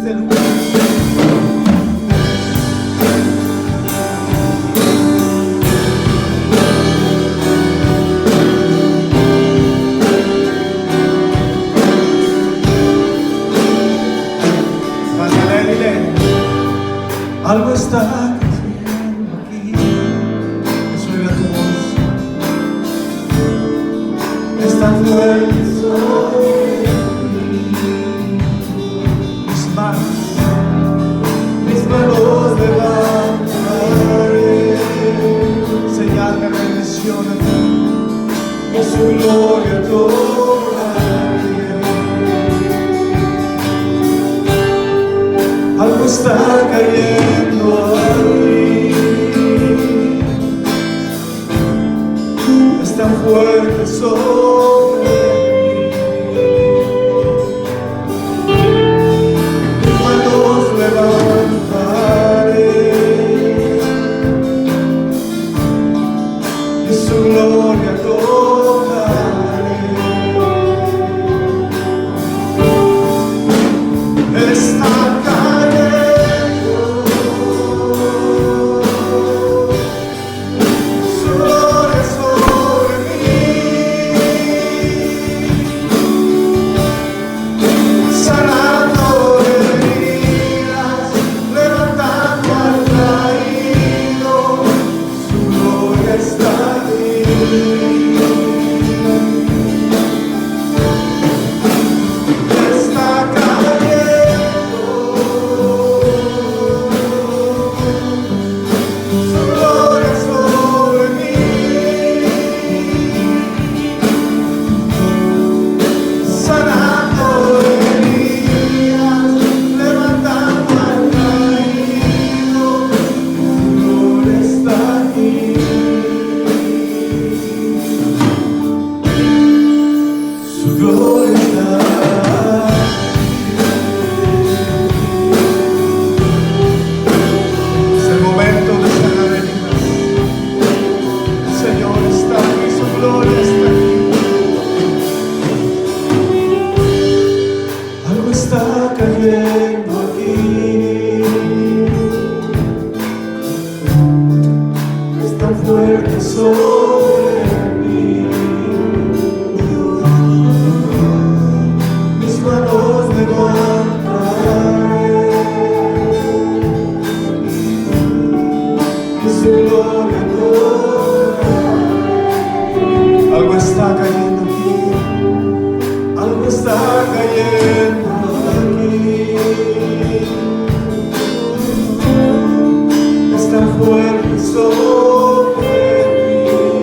este lugar. Algo está creciendo aquí. Que se oiga tu voz. Es tan fuerte sobre mí. Mis manos levantaré. Señal de bendición a ti. Y su gloria tocaré. Algo está cayendo aquí. Es tan fuerte sobre mí. Mis manos levantaré y su gloria tocaré. Está algo está cayendo aquí. Algo está cayendo aquí. Es tan fuerte sobre mí.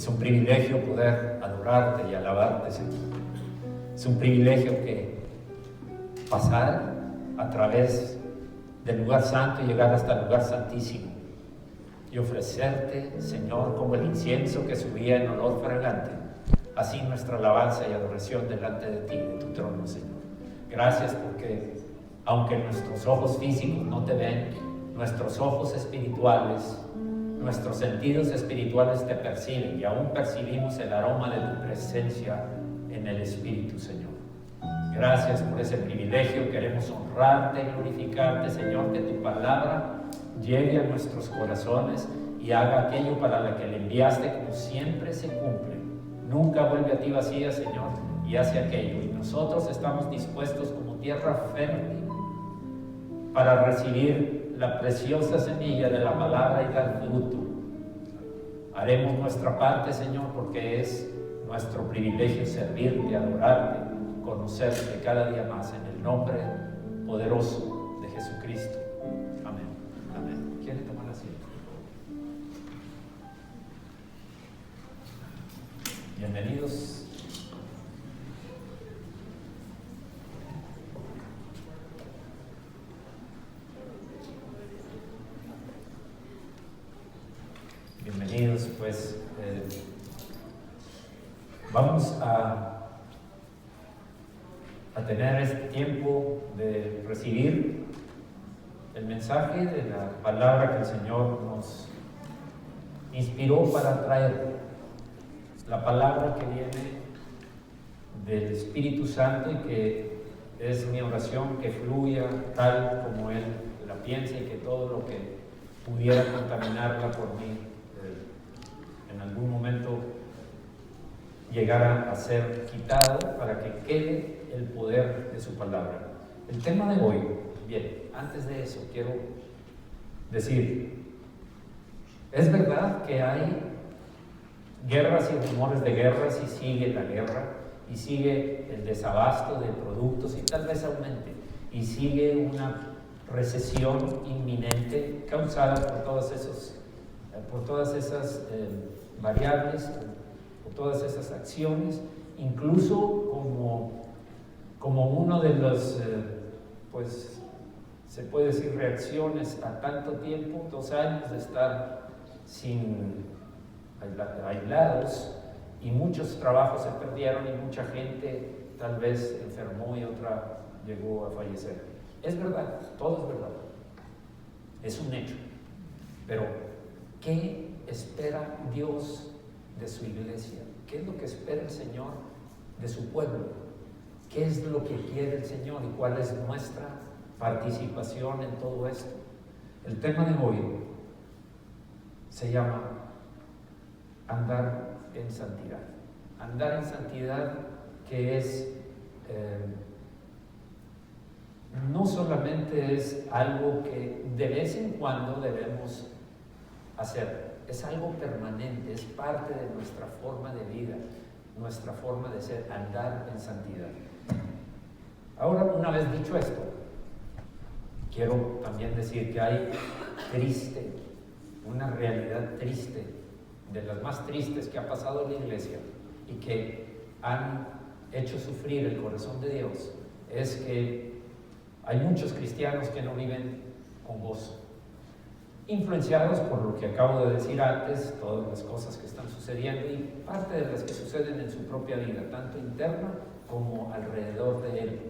Es un privilegio poder adorarte y alabarte, Señor. Es un privilegio que pasar a través del lugar santo y llegar hasta el lugar santísimo y ofrecerte, Señor, como el incienso que subía en olor fragante, así nuestra alabanza y adoración delante de ti, de tu trono, Señor. Gracias porque, aunque nuestros ojos físicos no te ven, nuestros ojos espirituales, nuestros sentidos espirituales te perciben y aún percibimos el aroma de tu presencia en el Espíritu, Señor. Gracias por ese privilegio. Queremos honrarte y glorificarte, Señor, que tu palabra llegue a nuestros corazones y haga aquello para lo que le enviaste, como siempre se cumple. Nunca vuelve a ti vacía, Señor, y hace aquello. Y nosotros estamos dispuestos como tierra fértil para recibir la preciosa semilla de la palabra y dar fruto. Haremos nuestra parte, Señor, porque es nuestro privilegio servirte, adorarte, conocerte cada día más, en el nombre poderoso de Jesucristo. Amén. Amén. ¿Quiere tomar asiento? Bienvenidos. Bienvenidos, pues vamos a tener este tiempo de recibir el mensaje de la palabra que el Señor nos inspiró para traer. La palabra que viene del Espíritu Santo y que es mi oración que fluya tal como Él la piensa y que todo lo que pudiera contaminarla por mí en algún momento llegara a ser quitado para que quede el poder de su palabra. El tema de hoy, bien, antes de eso quiero decir, es verdad que hay guerras y rumores de guerras y sigue la guerra y sigue el desabasto de productos y tal vez aumente y sigue una recesión inminente causada por todas esas variables, por todas esas acciones, incluso como uno de los, pues se puede decir, reacciones a tanto tiempo, 2 años de estar aislados, y muchos trabajos se perdieron y mucha gente tal vez enfermó y otra llegó a fallecer. Es verdad, todo es verdad, es un hecho, pero ¿qué espera Dios de su iglesia? ¿Qué es lo que espera el Señor de su pueblo? ¿Qué es lo que quiere el Señor y cuál es nuestra participación en todo esto? El tema de hoy se llama andar en santidad. Andar en santidad, que es no solamente es algo que de vez en cuando debemos hacer, es algo permanente, es parte de nuestra forma de vida, nuestra forma de ser, andar en santidad. Ahora, una vez dicho esto, quiero también decir que hay una realidad triste, de las más tristes que ha pasado en la iglesia y que han hecho sufrir el corazón de Dios, es que hay muchos cristianos que no viven con gozo, influenciados por lo que acabo de decir antes, todas las cosas que están sucediendo y parte de las que suceden en su propia vida, tanto interna como alrededor de él.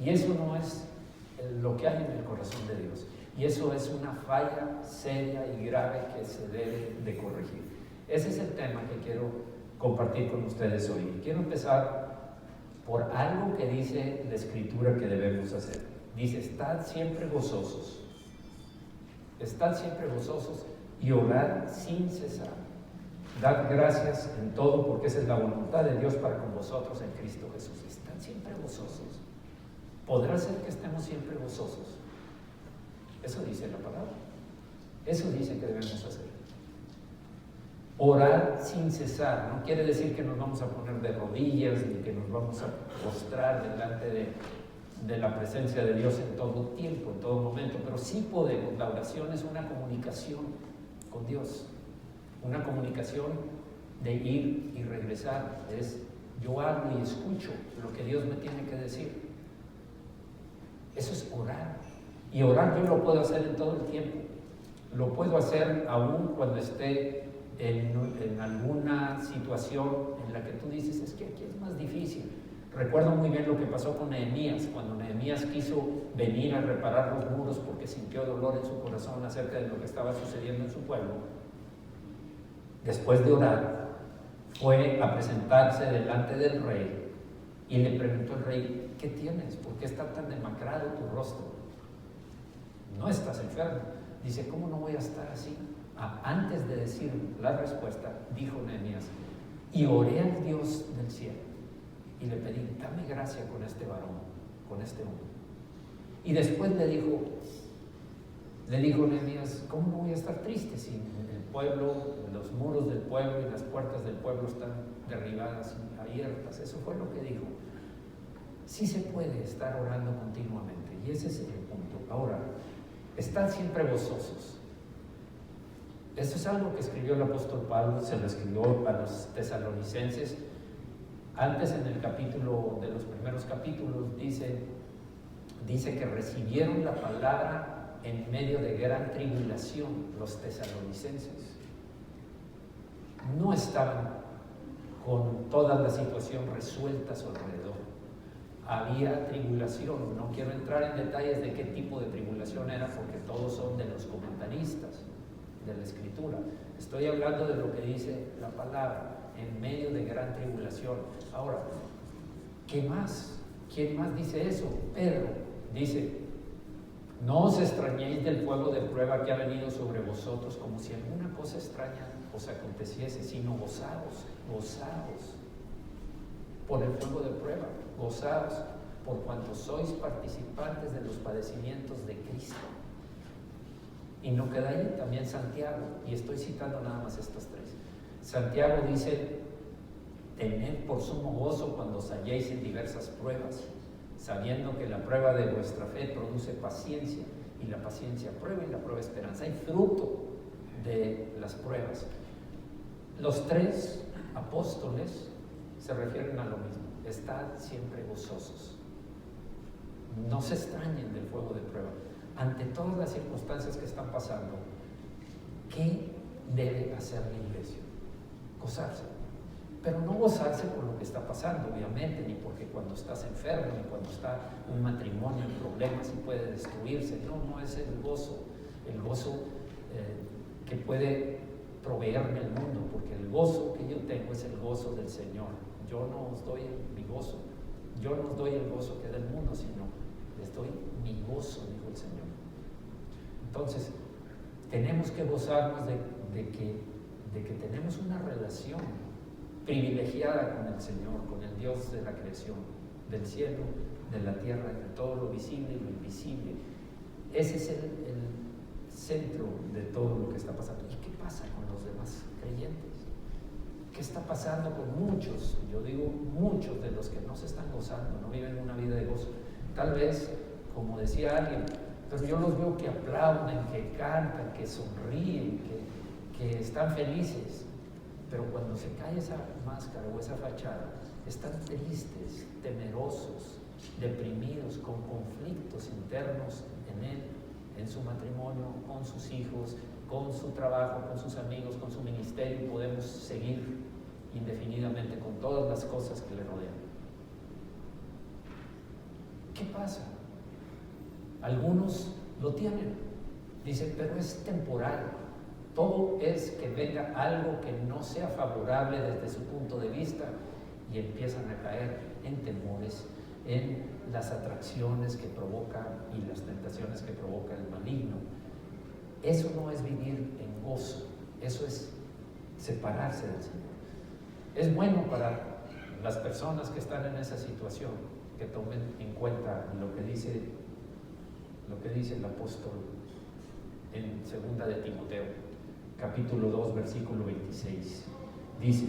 Y eso no es lo que hay en el corazón de Dios. Y eso es una falla seria y grave que se debe de corregir. Ese es el tema que quiero compartir con ustedes hoy. Y quiero empezar por algo que dice la Escritura que debemos hacer. Dice, estad siempre gozosos. Estad siempre gozosos y orad sin cesar. Dad gracias en todo, porque esa es la voluntad de Dios para con vosotros en Cristo Jesús. Estad siempre gozosos. ¿Podrá ser que estemos siempre gozosos? Eso dice la palabra. Eso dice que debemos hacer. Orar sin cesar. No quiere decir que nos vamos a poner de rodillas ni que nos vamos a postrar delante de la presencia de Dios en todo tiempo, en todo momento, pero sí podemos. La oración es una comunicación con Dios, una comunicación de ir y regresar, es yo hablo y escucho lo que Dios me tiene que decir. Eso es orar. Y orar yo lo puedo hacer en todo el tiempo. Lo puedo hacer aún cuando esté en alguna situación en la que tú dices, es que aquí es más difícil. Recuerdo muy bien lo que pasó con Nehemías, cuando Nehemías quiso venir a reparar los muros porque sintió dolor en su corazón acerca de lo que estaba sucediendo en su pueblo. Después de orar, fue a presentarse delante del rey y le preguntó al rey, ¿qué tienes? ¿Por qué está tan demacrado tu rostro? No estás enfermo. Dice, ¿cómo no voy a estar así? Antes de decir la respuesta, dijo Nehemías, y oré al Dios del cielo y le pedí, dame gracia con este varón, con este hombre. Y después le dijo Nehemías, ¿cómo no voy a estar triste si el pueblo, los muros del pueblo y las puertas del pueblo están derribadas y abiertas? Eso fue lo que dijo. Sí se puede estar orando continuamente, y ese es el punto. Ahora, estad siempre gozosos. Eso es algo que escribió el apóstol Pablo, se lo escribió a los tesalonicenses. Antes, en el capítulo, de los primeros capítulos, dice que recibieron la palabra en medio de gran tribulación, los tesalonicenses. No estaban con toda la situación resuelta a su alrededor. Había tribulación. No quiero entrar en detalles de qué tipo de tribulación era, porque todos son de los comentaristas de la Escritura. Estoy hablando de lo que dice la palabra, en medio de gran tribulación. Ahora, ¿qué más? ¿Quién más dice eso? Pedro dice, no os extrañéis del fuego de prueba que ha venido sobre vosotros, como si alguna cosa extraña os aconteciese, sino gozaos por el fuego de prueba, gozaos por cuanto sois participantes de los padecimientos de Cristo. Y no queda ahí, también Santiago, y estoy citando nada más estas tres. Santiago dice, tened por sumo gozo cuando os halléis en diversas pruebas, sabiendo que la prueba de vuestra fe produce paciencia, y la paciencia prueba, y la prueba esperanza. Hay fruto de las pruebas. Los tres apóstoles se refieren a lo mismo, estad siempre gozosos. No se extrañen del fuego de prueba. Ante todas las circunstancias que están pasando, ¿qué debe hacer la iglesia? Gozarse. Pero no gozarse por lo que está pasando, obviamente, ni porque cuando estás enfermo, ni cuando está un matrimonio en problemas y puede destruirse. No es el gozo que puede proveerme el mundo, porque el gozo que yo tengo es el gozo del Señor. Yo no os doy mi gozo, yo no os doy el gozo que da el mundo, sino les doy mi gozo, dijo el Señor. Entonces, tenemos que gozarnos de que tenemos una relación privilegiada con el Señor, con el Dios de la creación, del cielo, de la tierra, de todo lo visible y lo invisible. Ese es el centro de todo lo que está pasando. ¿Y qué pasa con los demás creyentes? ¿Qué está pasando con muchos? Yo digo muchos de los que no se están gozando, no viven una vida de gozo. Tal vez, como decía alguien, pero yo los veo que aplauden, que cantan, que sonríen, que están felices. Pero cuando se cae esa máscara o esa fachada, están tristes, temerosos, deprimidos, con conflictos internos en él, en su matrimonio, con sus hijos, con su trabajo, con sus amigos, con su ministerio, y podemos seguir indefinidamente con todas las cosas que le rodean. ¿Qué pasa? Algunos lo tienen, dicen, pero es temporal. Todo es que venga algo que no sea favorable desde su punto de vista, y empiezan a caer en temores, en las atracciones que provoca y las tentaciones que provoca el maligno. Eso no es vivir en gozo, eso es separarse del Señor. Es bueno para las personas que están en esa situación que tomen en cuenta lo que dice el apóstol en 2 de Timoteo, capítulo 2, versículo 26. Dice,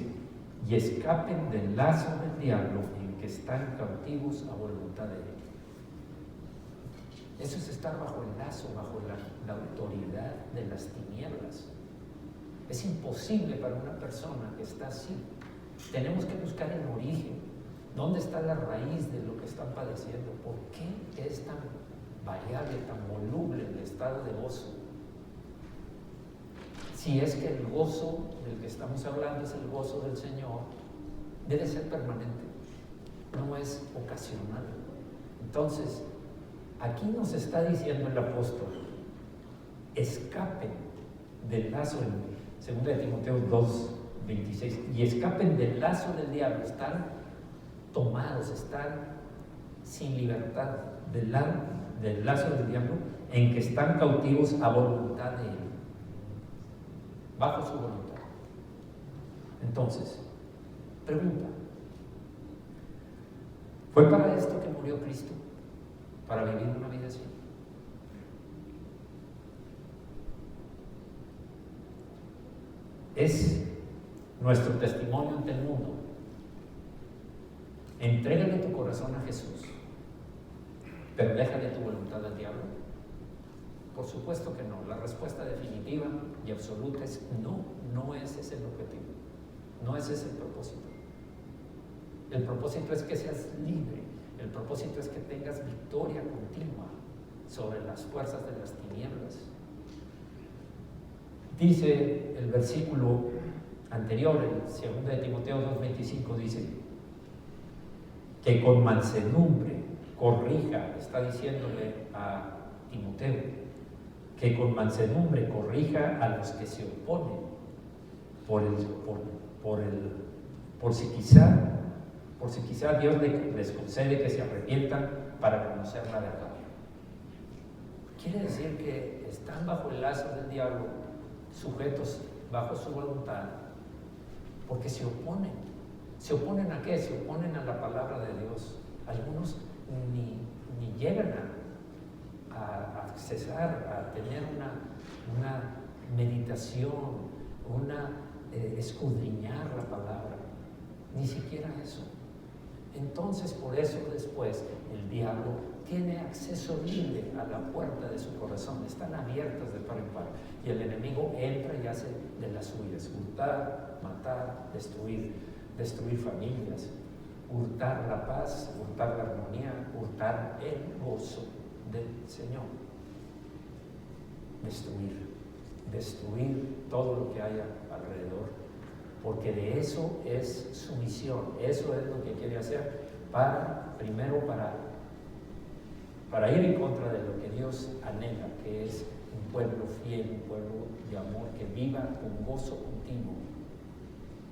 y escapen del lazo del diablo en que están cautivos a voluntad de él. Eso es estar bajo el lazo, bajo la autoridad de las tinieblas. Es imposible para una persona que está así. Tenemos que buscar el origen. ¿Dónde está la raíz de lo que están padeciendo? ¿Por qué es tan variable, tan voluble el estado de gozo? Si es que el gozo del que estamos hablando es el gozo del Señor, debe ser permanente, no es ocasional. Entonces, aquí nos está diciendo el apóstol, escapen del lazo, en 2 Timoteo 2:26, y escapen del lazo del diablo. Están tomados, están sin libertad del lazo del diablo, en que están cautivos a voluntad de él, bajo su voluntad. Entonces, pregunta, ¿fue para esto que murió Cristo? ¿Para vivir una vida así? Es nuestro testimonio ante el mundo. Entrégale tu corazón a Jesús, pero déjale tu voluntad al diablo. Por supuesto que no. La respuesta definitiva y absoluta es no. No es ese el objetivo, no es ese el propósito. El propósito es que seas libre. El propósito es que tengas victoria continua sobre las fuerzas de las tinieblas. Dice el versículo anterior, en 2 Timoteo 2:25, dice que con mansedumbre corrija, está diciéndole a Timoteo, que con mansedumbre corrija a los que se oponen, por si quizá Dios les concede que se arrepientan para conocer la verdad. Quiere decir que están bajo el lazo del diablo, sujetos bajo su voluntad, porque se oponen. ¿Se oponen a qué? Se oponen a la palabra de Dios. Algunos ni llegan a accesar, a tener una meditación, escudriñar la palabra, ni siquiera eso. Entonces, por eso después el diablo tiene acceso libre a la puerta de su corazón, están abiertas de par en par, y el enemigo entra y hace de las suyas: hurtar, matar, destruir familias, hurtar la paz, hurtar la armonía, hurtar el gozo del Señor, destruir todo lo que haya alrededor, porque de eso es su misión, eso es lo que quiere hacer, primero para ir en contra de lo que Dios anhela, que es un pueblo fiel, un pueblo de amor, que viva con gozo continuo.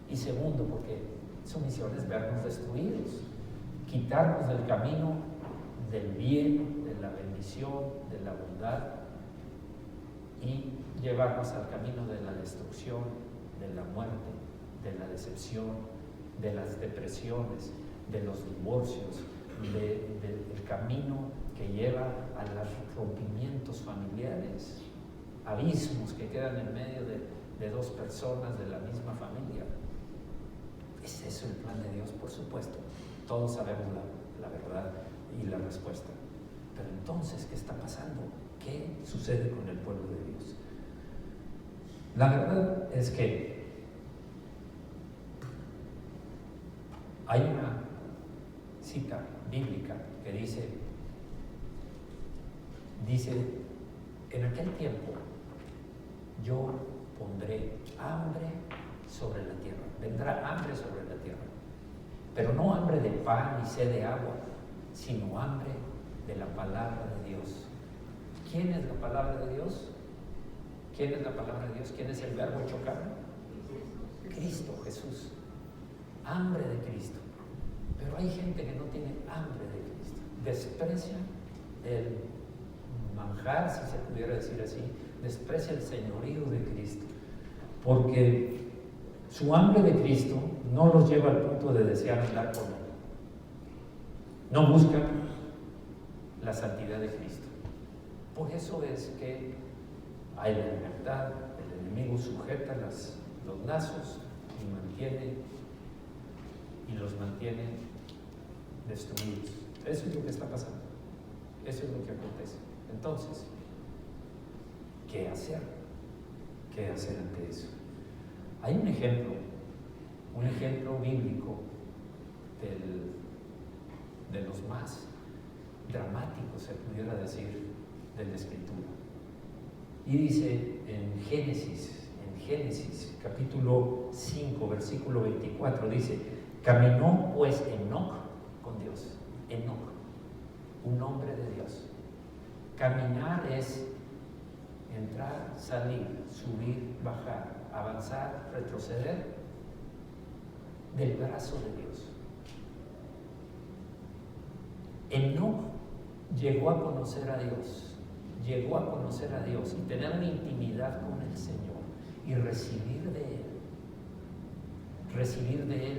Y segundo, porque su misión es vernos destruidos, quitarnos del camino del bien, de la bendición, de la bondad, y llevarnos al camino de la destrucción, de la muerte, de la decepción, de las depresiones, de los divorcios, del camino que lleva a los rompimientos familiares, abismos que quedan en medio de dos personas de la misma familia. ¿Es eso el plan de Dios? Por supuesto. Todos sabemos la verdad y la respuesta. Pero entonces, ¿qué está pasando? ¿Qué sucede con el pueblo de Dios? La verdad es que hay una cita bíblica que dice, en aquel tiempo yo pondré hambre sobre la tierra, vendrá hambre sobre la tierra, pero no hambre de pan ni sed de agua, sino hambre de la palabra de Dios. ¿Quién es la palabra de Dios? ¿Quién es la palabra de Dios? ¿Quién es el verbo hecho carne? Cristo, Jesús. Hambre de Cristo. Pero hay gente que no tiene hambre de Cristo. Desprecia el manjar, si se pudiera decir así, desprecia el señorío de Cristo. Porque su hambre de Cristo no los lleva al punto de desear andar con Él. No buscan la santidad de Cristo. Por eso es que hay la libertad, el enemigo sujeta los lazos y los mantiene destruidos. Eso es lo que está pasando. Eso es lo que acontece. Entonces, ¿qué hacer? ¿Qué hacer ante eso? Hay un ejemplo bíblico de los más dramáticos, se pudiera decir, de la Escritura. Y dice en Génesis capítulo 5, versículo 24, dice: caminó pues Enoc con Dios. Enoc, un hombre de Dios. Caminar es entrar, salir, subir, bajar, avanzar, retroceder del brazo de Dios. Enoc llegó a conocer a Dios y tener una intimidad con el Señor y recibir de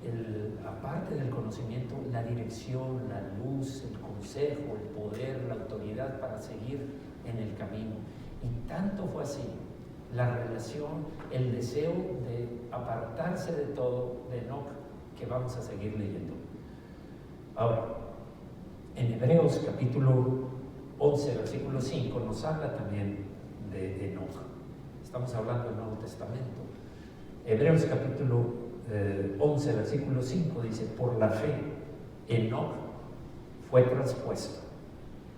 Él, aparte del conocimiento, la dirección, la luz, el consejo, el poder, la autoridad para seguir en el camino. Y tanto fue así la relación, el deseo de apartarse de todo de Enoc, que vamos a seguir leyendo. Ahora, en Hebreos capítulo 11, versículo 5, nos habla también de Enoc. Estamos hablando del Nuevo Testamento. Hebreos capítulo 11, versículo 5 dice: por la fe, Enoc fue traspuesto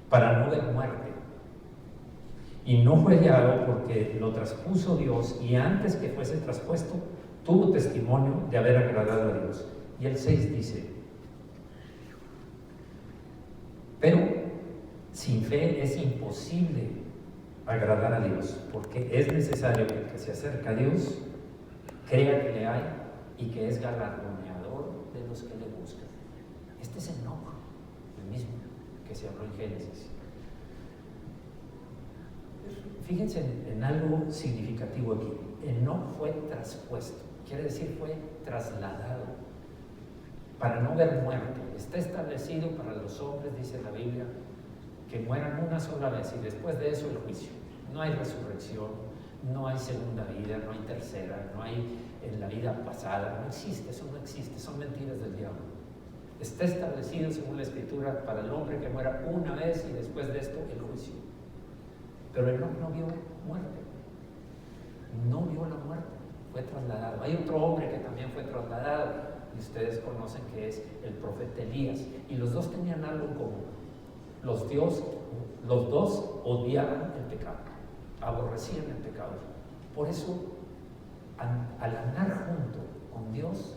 para no ver muerte, y no fue hallado porque lo traspuso Dios, y antes que fuese traspuesto, tuvo testimonio de haber agradado a Dios. Y el 6 dice: pero sin fe es imposible agradar a Dios, porque es necesario que el que se acerca a Dios crea que le hay y que es galardoneador de los que le buscan. Este es Enoc, el mismo que se habló en Génesis. Fíjense en algo significativo aquí. Enoc fue traspuesto, quiere decir fue trasladado para no ver muerte. Está establecido para los hombres, dice la Biblia, que mueran una sola vez y después de eso el juicio. No hay resurrección, no hay segunda vida, no hay tercera, no hay en la vida pasada, no existe, eso no existe, son mentiras del diablo. Está establecido según la Escritura para el hombre que muera una vez y después de esto el juicio. Pero él no vio muerte, no vio la muerte, fue trasladado. Hay otro hombre que también fue trasladado, y ustedes conocen que es el profeta Elías, y los dos tenían algo en común. Los dos odiaban el pecado, aborrecían el pecado. Por eso, al andar junto con Dios,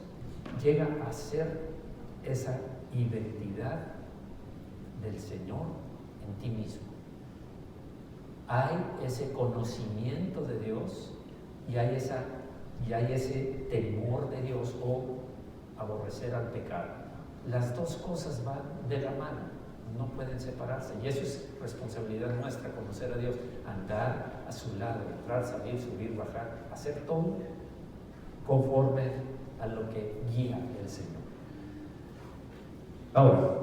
llega a ser esa identidad del Señor en ti mismo. Hay ese conocimiento de Dios y hay ese temor de Dios o aborrecer al pecado. Las dos cosas van de la mano, no pueden separarse, y eso es responsabilidad nuestra, conocer a Dios, andar a su lado, entrar, salir, subir, bajar, hacer todo conforme a lo que guía el Señor. Ahora,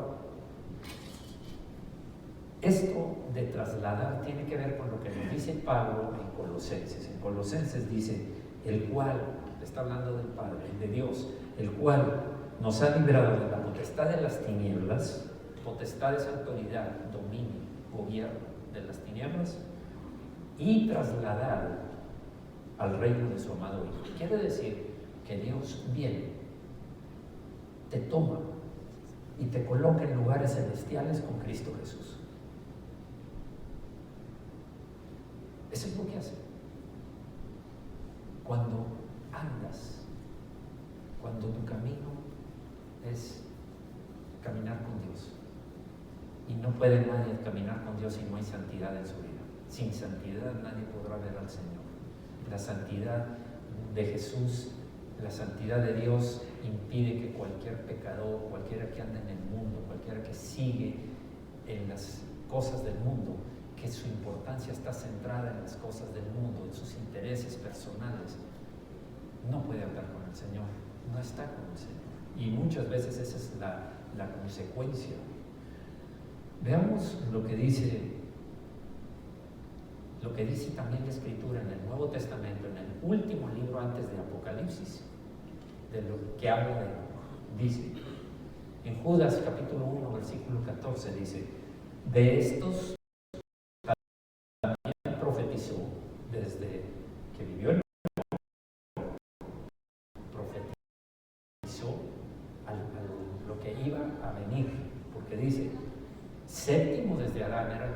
esto de trasladar tiene que ver con lo que nos dice Pablo en Colosenses. En Colosenses dice: el cual, está hablando del Padre, de Dios, el cual nos ha librado de la potestad de las tinieblas. Potestad es autoridad, dominio, gobierno de las tinieblas, y trasladado al reino de su amado Hijo. Quiere decir que Dios viene, te toma y te coloca en lugares celestiales con Cristo Jesús. Eso es lo que hace. Cuando andas, cuando tu camino es caminar con Dios. Y no puede nadie caminar con Dios si no hay santidad en su vida. Sin santidad nadie podrá ver al Señor. La santidad de Jesús, la santidad de Dios impide que cualquier pecador, cualquiera que anda en el mundo, cualquiera que sigue en las cosas del mundo, que su importancia está centrada en las cosas del mundo, en sus intereses personales, no puede andar con el Señor, no está con el Señor. Y muchas veces esa es la consecuencia. Veamos lo que dice también la Escritura en el Nuevo Testamento, en el último libro antes de Apocalipsis, de lo que habla de Enoc. Dice, en Judas capítulo 1, versículo 14, dice: de estos también profetizó desde que vivió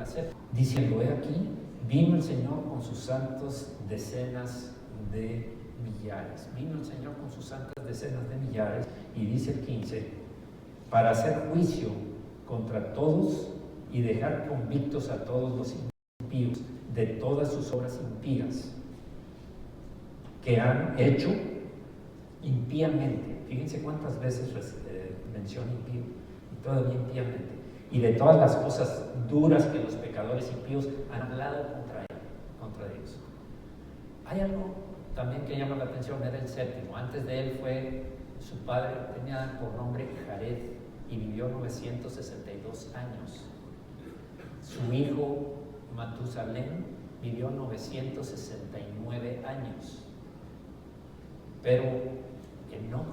hacer. Diciendo, he aquí, vino el Señor con sus santos decenas de millares. Vino el Señor con sus santas decenas de millares, y dice el 15, para hacer juicio contra todos y dejar convictos a todos los impíos de todas sus obras impías que han hecho impíamente. Fíjense cuántas veces menciona impío, y todavía impíamente. Y de todas las cosas duras que los pecadores impíos han hablado contra él, contra Dios. Hay algo también que llama la atención, era el séptimo. Antes de él fue su padre, tenía por nombre Jared, y vivió 962 años. Su hijo Matusalén vivió 969 años. Pero Enoc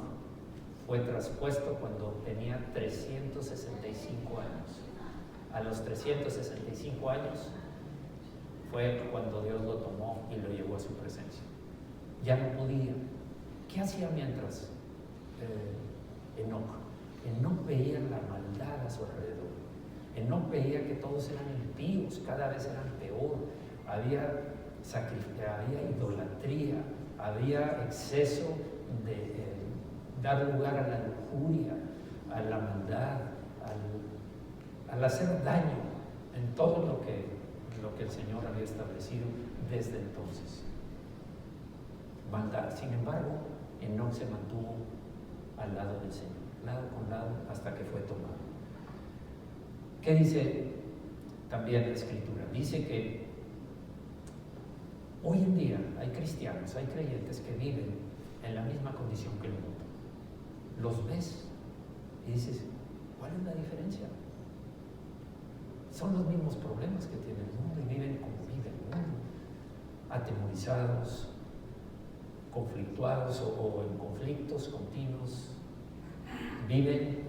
fue traspuesto cuando tenía 365 años. A los 365 años fue cuando Dios lo tomó y lo llevó a su presencia. Ya no podía. ¿Qué hacía mientras? Enoc. Enoc veía la maldad a su alrededor. Enoc veía que todos eran impíos, cada vez eran peor. Había idolatría, había exceso de dar lugar a la lujuria, a la maldad, al hacer daño en todo lo que el Señor había establecido desde entonces. Maldad. Sin embargo, Enoc se mantuvo al lado del Señor, lado con lado, hasta que fue tomado. ¿Qué dice también la Escritura? Dice que hoy en día hay cristianos, hay creyentes que viven en la misma condición que el mundo. Los ves y dices, ¿cuál es la diferencia? Son los mismos problemas que tiene el mundo y viven como vive el mundo, atemorizados, conflictuados o en conflictos continuos, viven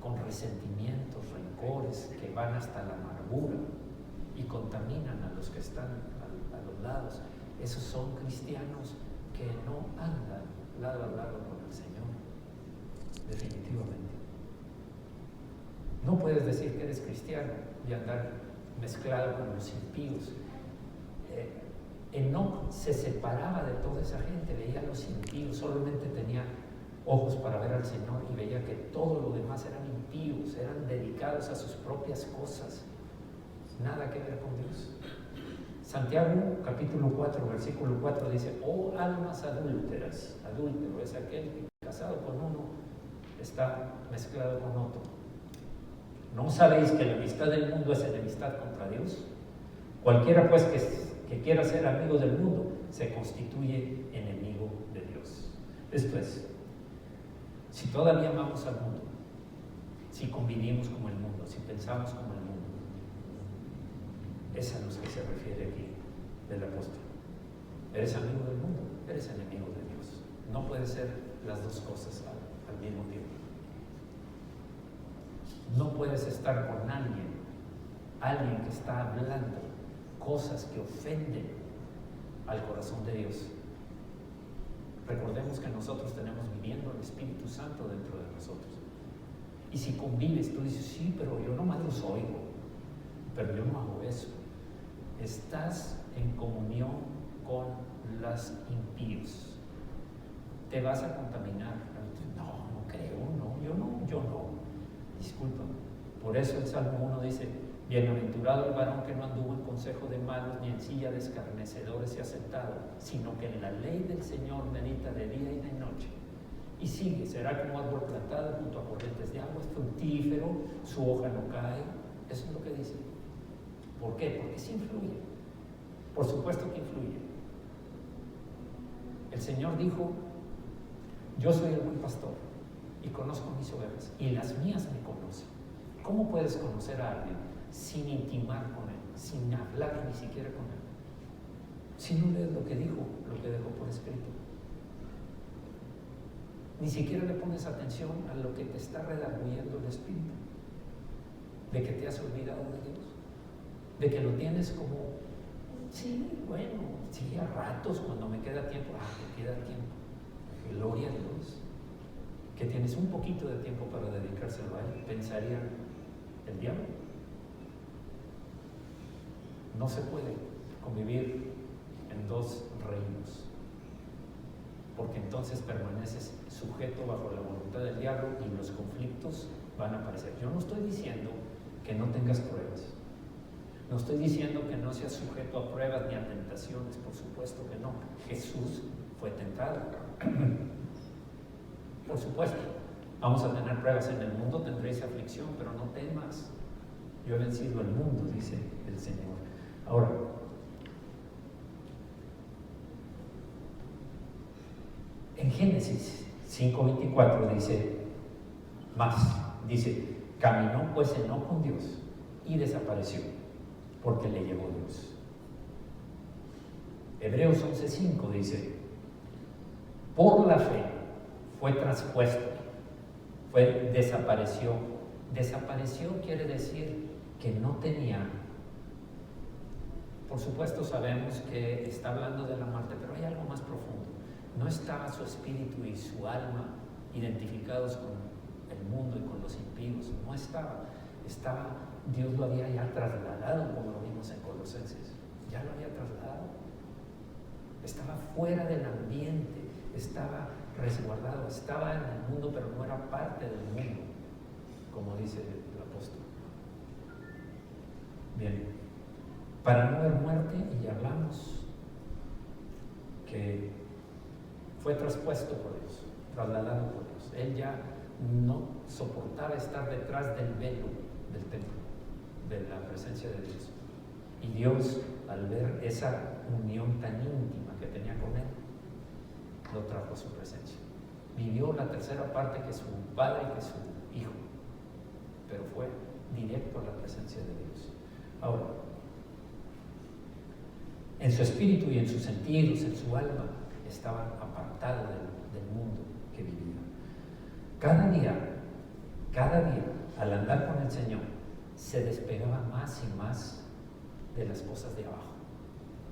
con resentimientos, rencores que van hasta la amargura y contaminan a los que están a los lados. Esos son cristianos que no andan lado a lado con el Señor, definitivamente. No puedes decir que eres cristiano y andar mezclado con los impíos. Enoc se separaba de toda esa gente, veía a los impíos, solamente tenía ojos para ver al Señor y veía que todo lo demás eran impíos, eran dedicados a sus propias cosas, nada que ver con Dios. Santiago capítulo 4, versículo 4 dice, oh almas adúlteras, adúltero es aquel que casado con uno está mezclado con otro. ¿No sabéis que la amistad del mundo es enemistad contra Dios? Cualquiera pues que quiera ser amigo del mundo se constituye enemigo de Dios. Esto es, si todavía amamos al mundo, si convivimos como el mundo, si pensamos como el mundo, es a los que se refiere aquí el apóstol. Eres amigo del mundo, eres enemigo de Dios. No puede ser las dos cosas al mismo tiempo. No puedes estar con alguien que está hablando cosas que ofenden al corazón de Dios. Recordemos que nosotros tenemos viviendo el Espíritu Santo dentro de nosotros. Y si convives, tú dices, sí, pero yo nomás los oigo, pero yo no hago eso. Estás en comunión con los impíos. Te vas a contaminar. No creo, yo no. Disculpa. Por eso el Salmo 1 dice, bienaventurado el varón que no anduvo en consejo de malos, ni en silla de escarnecedores se ha sentado, sino que en la ley del Señor medita de día y de noche. Y sigue, será como árbol plantado junto a corrientes de agua, es fructífero, su hoja no cae. Eso es lo que dice. ¿Por qué? Porque sí influye. Por supuesto que influye. El Señor dijo, yo soy el buen pastor y conozco mis ovejas y las mías me conocen. ¿Cómo puedes conocer a alguien sin intimar con él, sin hablar ni siquiera con él? Si no lees lo que dijo, lo que dejó por escrito. Ni siquiera le pones atención a lo que te está redarguyendo el Espíritu, de que te has olvidado de Dios, de que lo tienes como, sí, a ratos cuando me queda tiempo, me queda tiempo, gloria a Dios, que tienes un poquito de tiempo para dedicárselo a él, pensaría el diablo. No se puede convivir en dos reinos, porque entonces permaneces sujeto bajo la voluntad del diablo y los conflictos van a aparecer. Yo no estoy diciendo que no tengas pruebas, no estoy diciendo que no seas sujeto a pruebas ni a tentaciones, por supuesto que no. Jesús fue tentado. Por supuesto, vamos a tener pruebas en el mundo, tendréis aflicción, pero no temas. Yo he vencido el mundo, dice el Señor. Ahora, en Génesis 5:24 dice, caminó pues Enoc con Dios y desapareció, porque le llevó Dios. Hebreos 11:5 dice, por la fe fue traspuesto, desapareció. Desapareció quiere decir que no tenía. Por supuesto sabemos que está hablando de la muerte, pero hay algo más profundo. No estaba su espíritu y su alma identificados con el mundo y con los impíos. No estaba. Dios lo había ya trasladado, como lo vimos en Colosenses. Ya lo había trasladado. Estaba fuera del ambiente, estaba resguardado, estaba en el mundo, pero no era parte del mundo, como dice el apóstol. Bien, para no haber muerte, y hablamos que fue traspuesto por Dios, trasladado por Dios. Él ya no soportaba estar detrás del velo del templo, de la presencia de Dios. Y Dios, al ver esa unión tan íntima que tenía con él, lo trajo a su presencia. Vivió la tercera parte que su padre y que su hijo, pero fue directo a la presencia de Dios. Ahora, en su espíritu y en sus sentidos, en su alma, estaba apartado del mundo que vivía. Cada día, al andar con el Señor, se despegaba más y más de las cosas de abajo,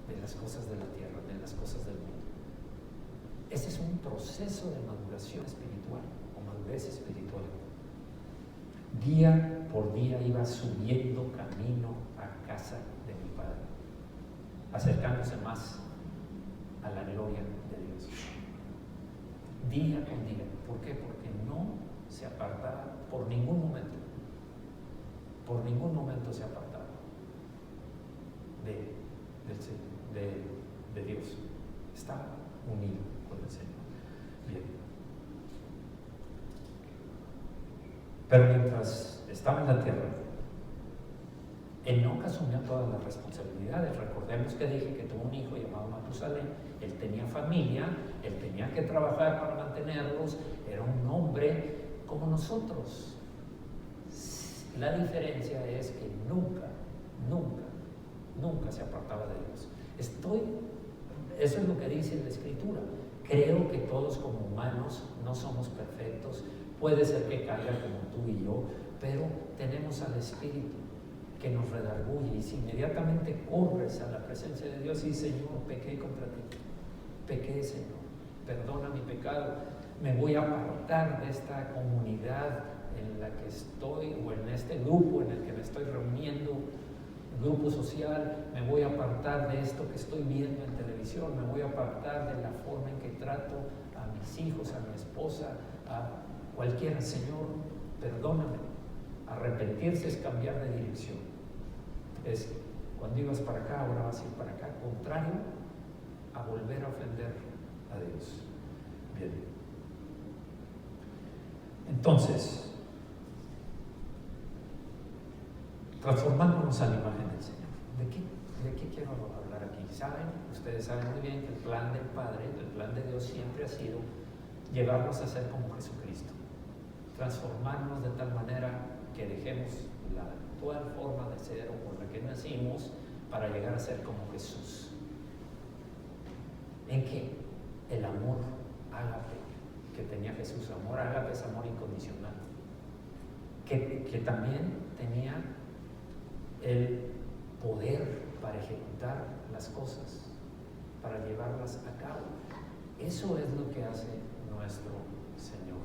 de las cosas de la tierra, de las cosas del mundo. Ese es un proceso de maduración espiritual o madurez espiritual. Día por día iba subiendo camino a casa de mi Padre, acercándose más a la gloria de Dios. Día con día. ¿Por qué? Porque no se apartaba por ningún momento. Por ningún momento se apartaba de Dios. Estaba unido con el Señor. Bien. Pero mientras estaba en la tierra, Enoc asumió todas las responsabilidades. Recordemos que dije que tuvo un hijo llamado Matusalén. Él tenía familia, él tenía que trabajar para mantenerlos, era un hombre como nosotros. La diferencia es que nunca se apartaba de Dios. Eso es lo que dice la Escritura. Creo que todos como humanos no somos perfectos. Puede ser que caiga como tú y yo, pero tenemos al Espíritu que nos redarguye, y si inmediatamente corres a la presencia de Dios y dices, Señor, pequé contra ti, pequé, Señor, perdona mi pecado, me voy a apartar de esta comunidad en la que estoy, o en este grupo en el que me estoy reuniendo, grupo social, me voy a apartar de esto que estoy viendo en televisión, me voy a apartar de la forma en que trato a mis hijos, a mi esposa, a cualquiera. Señor, perdóname. Arrepentirse es cambiar de dirección. Es cuando ibas para acá, ahora vas a ir para acá, contrario a volver a ofender a Dios. Bien. Entonces, transformándonos a la imagen del Señor. ¿De qué quiero hablar aquí? Ustedes saben muy bien que el plan del Padre, el plan de Dios siempre ha sido llevarnos a ser como Jesucristo. Transformarnos de tal manera que dejemos la actual forma de ser o por la que nacimos para llegar a ser como Jesús. ¿En qué? El amor ágape que tenía Jesús. Amor ágape es amor incondicional. Que también tenía el poder para ejecutar las cosas, para llevarlas a cabo. Eso es lo que hace nuestro Señor.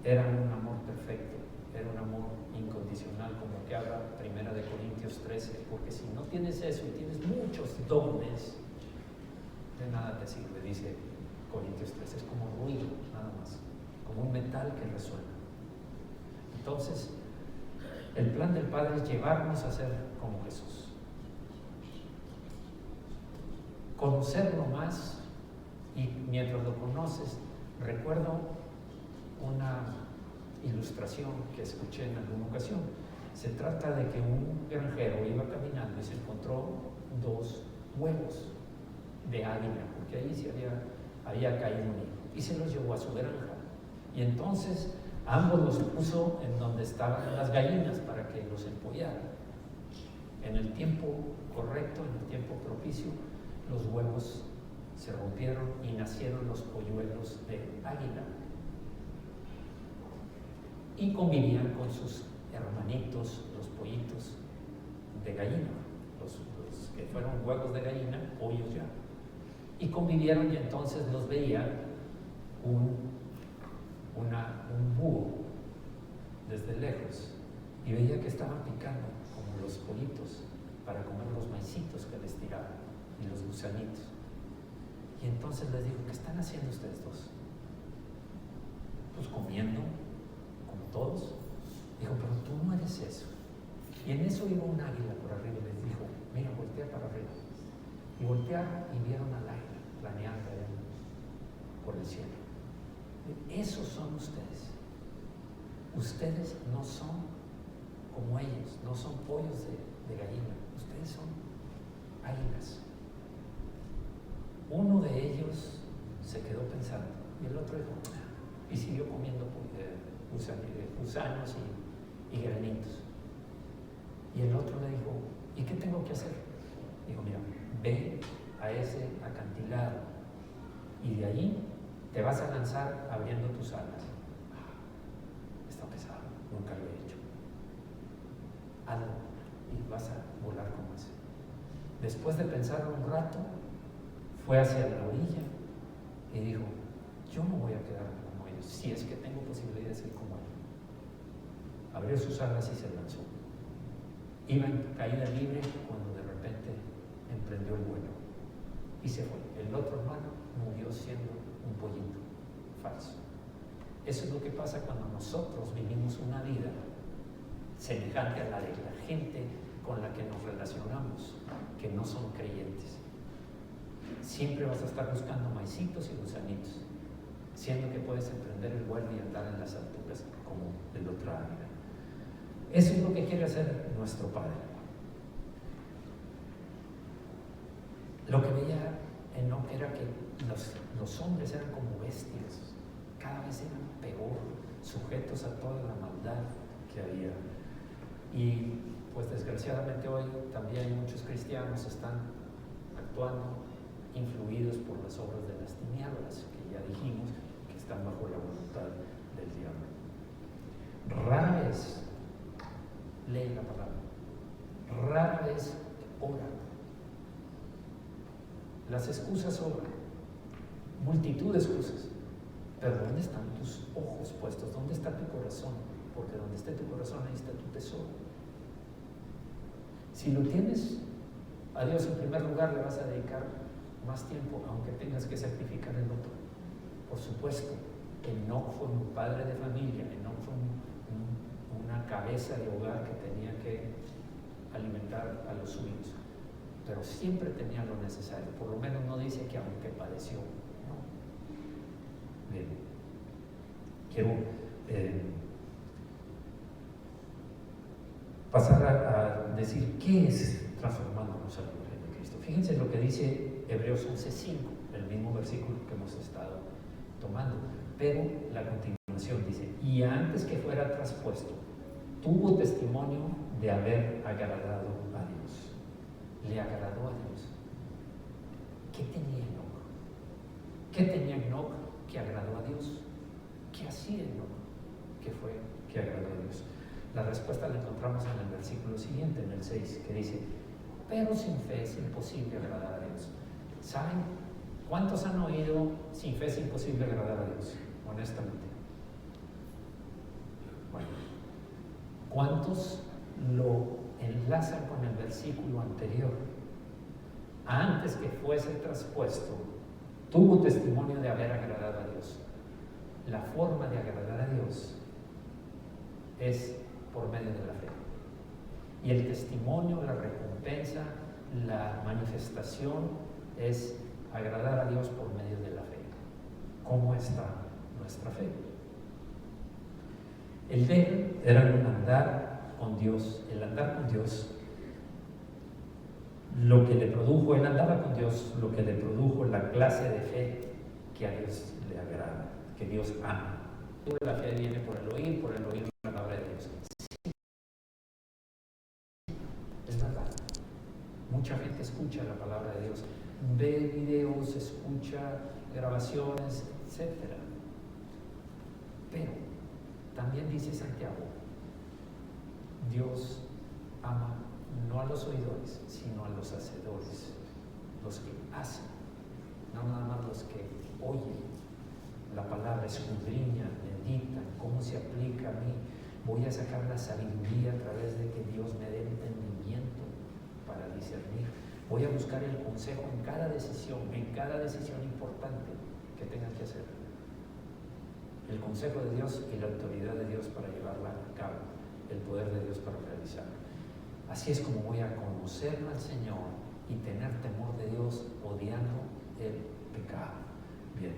Era un amor perfecto, era un amor incondicional, como que habla 1 de Corintios 13, porque si no tienes eso y tienes muchos dones, de nada te sirve, dice Corintios 13, es como ruido, nada más, como un metal que resuena. Entonces, el plan del Padre es llevarnos a ser como Jesús. Conocerlo más, y mientras lo conoces, recuerdo una ilustración que escuché en alguna ocasión. Se trata de que un granjero iba caminando y se encontró 2 huevos de águila, porque ahí sí había caído un hijo, y se los llevó a su granja. Y entonces ambos los puso en donde estaban las gallinas para que los empollaran. En el tiempo correcto, en el tiempo propicio, los huevos se rompieron y nacieron los polluelos de águila. Y convivían con sus hermanitos, los pollitos de gallina, los que fueron huevos de gallina, pollos ya. Y convivieron, y entonces los veía un búho desde lejos, y veía que estaban picando como los pollitos para comer los maicitos que les tiraban y los gusanitos. Y entonces les dijo: ¿qué están haciendo ustedes dos? Pues comiendo, como todos. Dijo: pero tú no eres eso. Y en eso iba un águila por arriba y les dijo: mira, voltea para arriba. Y voltearon y vieron al águila planeando allá por el cielo. Esos son ustedes. Ustedes no son como ellos, no son pollos de gallina. Ustedes son águilas. Uno de ellos se quedó pensando y el otro dijo: y siguió comiendo gusanos y granitos. Y el otro le dijo: ¿y qué tengo que hacer? Dijo: mira, ve a ese acantilado y de allí te vas a lanzar abriendo tus alas. Está pesado, nunca lo he hecho. Hazlo y vas a volar como ese. Después de pensarlo un rato, fue hacia la orilla y dijo: yo no voy a quedarme como ellos, si es que tengo posibilidad de ser como ellos. Abrió sus alas y se lanzó. Iba en caída libre cuando de repente emprendió el vuelo y se fue. El otro hermano murió siendo un pollito falso. Eso es lo que pasa cuando nosotros vivimos una vida semejante a la de la gente con la que nos relacionamos, que no son creyentes. Siempre vas a estar buscando maicitos y gusanitos, siendo que puedes emprender el vuelo y andar en las alturas como el otro águila. Eso es lo que quiere hacer nuestro Padre. Lo que veía Enoc era que los hombres eran como bestias, cada vez eran peor, sujetos a toda la maldad que había. Y pues desgraciadamente hoy también muchos cristianos están actuando influidos por las obras de las tinieblas, que ya dijimos que están bajo la voluntad del diablo. Rara vez lee la palabra, rara vez ora. Las excusas sobran, multitud de excusas, pero ¿dónde están tus ojos puestos? ¿Dónde está tu corazón? Porque donde esté tu corazón, ahí está tu tesoro. Si lo tienes a Dios en primer lugar, le vas a dedicar más tiempo, aunque tengas que sacrificar el otro. Por supuesto, Enoc fue un padre de familia, Enoc fue una cabeza de hogar que tenía que alimentar a los suyos, pero siempre tenía lo necesario. Por lo menos no dice que aunque padeció, no. Bien, quiero pasar a decir qué es transformándonos a la imagen de Cristo. Fíjense lo que dice Hebreos 11:5, el mismo versículo que hemos estado tomando, pero la continuación dice: y antes que fuera traspuesto, tuvo testimonio de haber agradado a Dios. Le agradó a Dios. ¿Qué tenía Enoc? ¿Qué tenía Enoc que agradó a Dios? ¿Qué hacía Enoc que agradó a Dios? La respuesta la encontramos en el versículo siguiente, en el 6, que dice: pero sin fe es imposible agradar a Dios. ¿Saben cuántos han oído sin fe es imposible agradar a Dios? Honestamente. Bueno, ¿Cuántos lo enlazan con el versículo anterior? Antes que fuese traspuesto, tuvo testimonio de haber agradado a Dios. La forma de agradar a Dios es por medio de la fe. Y el testimonio, la recompensa, la manifestación es agradar a Dios por medio de la fe. ¿Cómo está nuestra fe? El ver era el andar con Dios. El andar con Dios, lo que le produjo, él andaba con Dios, lo que le produjo la clase de fe que a Dios le agrada, que Dios ama. La fe viene por el oír la palabra de Dios. Es verdad. Mucha gente escucha la palabra de Dios, ve videos, escucha grabaciones, etc. Pero también dice Santiago, Dios ama no a los oidores, sino a los hacedores, los que hacen, no nada más los que oyen la palabra, escudriñan, meditan, cómo se aplica a mí. Voy a sacar la sabiduría a través de que Dios me dé entendimiento para discernir. Voy a buscar el consejo en cada decisión importante que tenga que hacer. El consejo de Dios y la autoridad de Dios para llevarla a cabo, el poder de Dios para realizarla. Así es como voy a conocer al Señor y tener temor de Dios, odiando el pecado. Bien.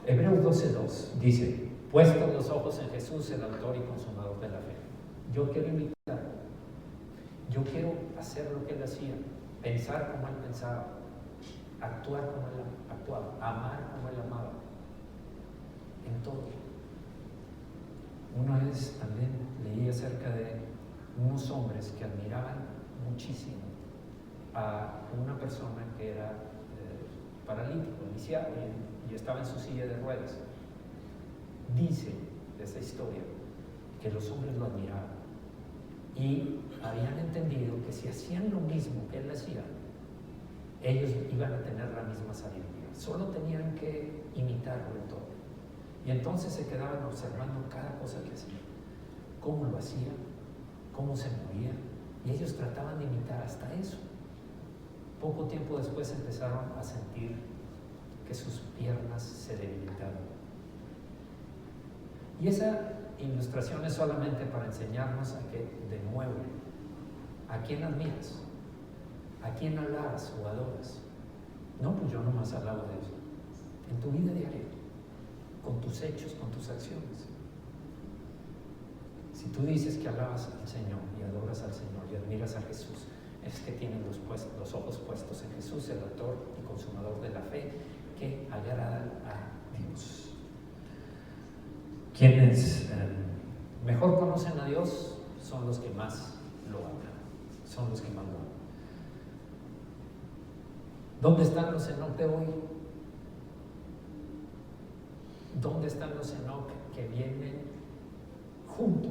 Hebreos 12:2 dice: puestos los ojos en Jesús, el autor y consumador de la fe. Yo quiero imitarlo. Yo quiero hacer lo que él hacía, pensar como él pensaba, actuar como él actuaba, amar como él amaba. En todo. Una vez también leí acerca de unos hombres que admiraban muchísimo a una persona que era paralítico, lisiado, y estaba en su silla de ruedas. Dice de esa historia que los hombres lo admiraban y habían entendido que si hacían lo mismo que él hacía, ellos iban a tener la misma sabiduría. Solo tenían que imitarlo en todo. Y entonces se quedaban observando cada cosa que hacía, cómo lo hacía, cómo se movía, y ellos trataban de imitar hasta eso. Poco tiempo después empezaron a sentir que sus piernas se debilitaban. Y esa ilustración es solamente para enseñarnos a que, de nuevo, ¿a quién admiras? ¿A quién alabas o adoras? No, pues yo nomás alabo de eso. En tu vida diaria, con tus hechos, con tus acciones. Si tú dices que alabas al Señor y adoras al Señor y admiras a Jesús, es que tienen los ojos puestos en Jesús, el autor y consumador de la fe, que agrada a Dios. Quienes mejor conocen a Dios son los que más lo aman, son los que más lo aman. ¿Dónde están los Enoc de hoy? ¿Dónde están los Enoc que vienen junto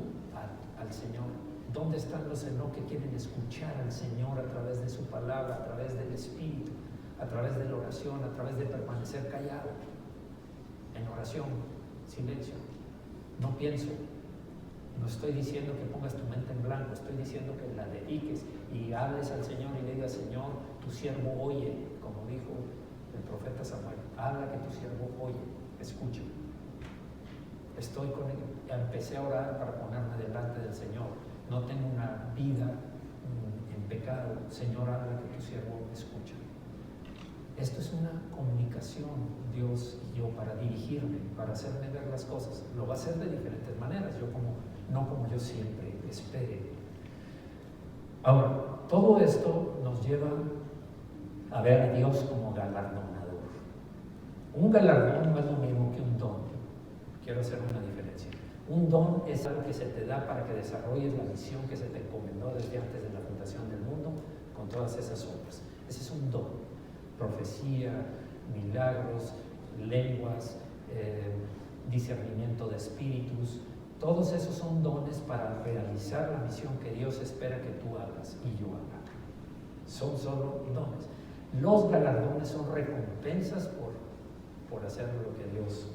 al Señor? ¿Dónde están los Enoc que quieren escuchar al Señor a través de su palabra, a través del Espíritu, a través de la oración, a través de permanecer callado? En oración, silencio. No pienso. No estoy diciendo que pongas tu mente en blanco, estoy diciendo que la dediques y hables al Señor y le digas: Señor, tu siervo oye, como dijo el profeta Samuel. Habla que tu siervo oye, escucha. Estoy con él. Empecé a orar para ponerme delante del Señor. No tengo una vida en pecado. Señor, habla que tu siervo escucha. Esto es una comunicación, Dios y yo, para dirigirme, para hacerme ver las cosas. Lo va a hacer de diferentes maneras, no como yo siempre espere. Ahora, todo esto nos lleva a ver a Dios como galardonador. Un galardón no es lo mismo que un don. Quiero hacer una diferencia. Un don es algo que se te da para que desarrolles la misión que se te encomendó desde antes de la fundación del mundo, con todas esas obras. Ese es un don. Profecía, milagros, lenguas, discernimiento de espíritus, todos esos son dones para realizar la misión que Dios espera que tú hagas y yo haga. Son solo dones. Los galardones son recompensas por hacer lo que Dios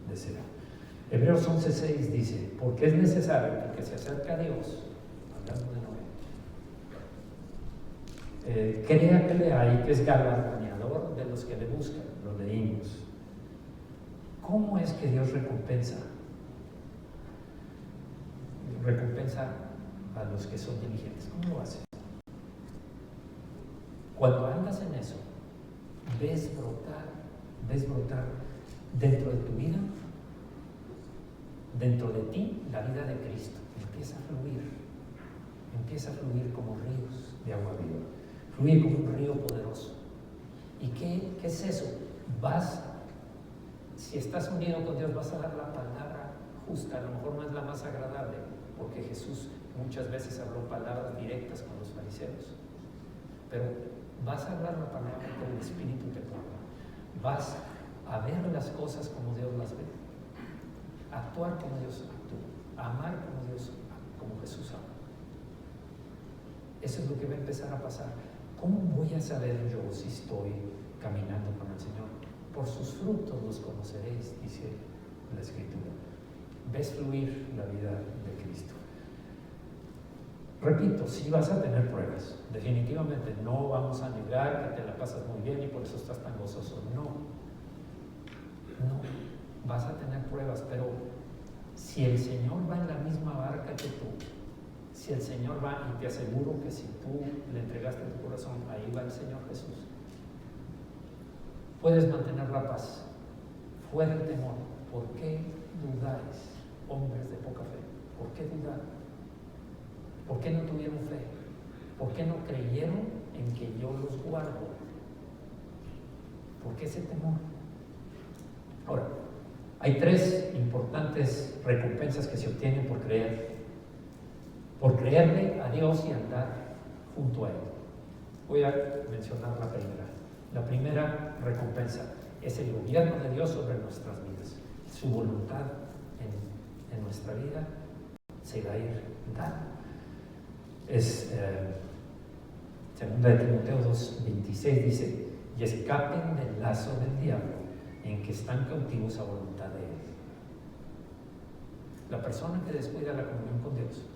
desea. Hebreos 11:6 dice, porque es necesario que el que se acerca a Dios, hablando de Noé, crea que le hay, que es galardoneador de los que le buscan, lo leímos. ¿Cómo es que Dios recompensa? Recompensa a los que son diligentes. ¿Cómo lo hace? Cuando andas en eso, ves brotar dentro de tu vida, dentro de ti, la vida de Cristo. Empieza a fluir como ríos de agua viva, fluir como un río poderoso. ¿Y qué es eso? Si estás unido con Dios, vas a dar la palabra justa. A lo mejor no es la más agradable, porque Jesús muchas veces habló palabras directas con los fariseos, pero vas a hablar la palabra que el Espíritu te ponga. Vas a ver las cosas como Dios las ve, actuar como Dios actúa, amar como Jesús ama. Eso es lo que va a empezar a pasar. ¿Cómo voy a saber yo si estoy caminando con el Señor? Por sus frutos los conoceréis, dice la Escritura. Ves fluir la vida de Cristo. Repito, sí vas a tener pruebas. Definitivamente no vamos a negar que te la pasas muy bien y por eso estás tan gozoso. No, vas a tener pruebas, pero si el Señor va en la misma barca que tú, si el Señor va, y te aseguro que si tú le entregaste tu corazón, ahí va el Señor Jesús, puedes mantener la paz, fuera el temor. ¿Por qué dudáis, hombres de poca fe? ¿Por qué dudar? ¿Por qué no tuvieron fe? ¿Por qué no creyeron en que yo los guardo? ¿Por qué ese temor? Ahora, hay 3 importantes recompensas que se obtienen por creer. Por creerle a Dios y andar junto a Él. Voy a mencionar la primera. La primera recompensa es el gobierno de Dios sobre nuestras vidas. Su voluntad en nuestra vida se va a ir dando. Es 2 de Timoteo 2:26 dice, y escapen del lazo del diablo en que están cautivos a voluntad de Él. La persona que descuida la comunión con Dios